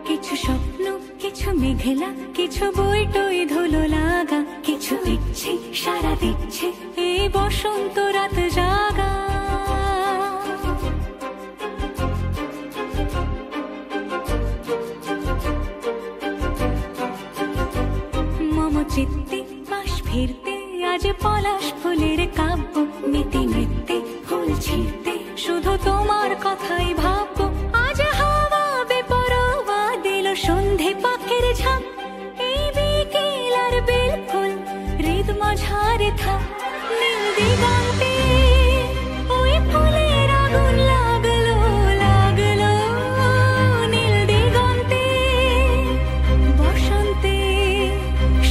কিছু স্বপ্ন, কিছু মেঘলা, কিছু বই টই ধুলো লাগা, কিছু ইচ্ছে সারা দিচ্ছে এই বসন্ত রাত জাগা। মম চিত্তে পাশ ফিরতে আজ পলাশ ফুলের কাব্য, নীতি নৃত্যে ফুল ছিঁড়তে শুধু তোমার কথাই ভাববো। আজ হাওয়া বেপরোয়া দিল সন্ধে পাখির ঝাঁক, এই বিকেল আর বিলকুল হৃদ মাঝারে থাক। নীল দিগন্তে ওই ফুলের আগুন লাগলো লাগলো, নীল দিগন্তে বসন্তে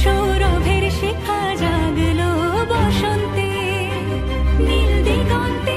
সৌরভের শিখা জাগলো, বসন্তে নীল দিগন্তে।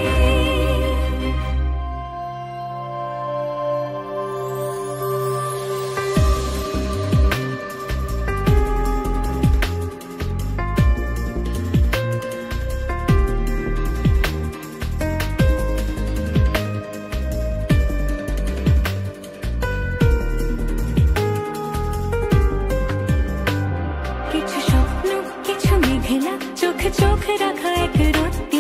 কিছু স্বপ্ন, কিছু মেঘলা, চোখে চোখ রাখা এক রত্তি,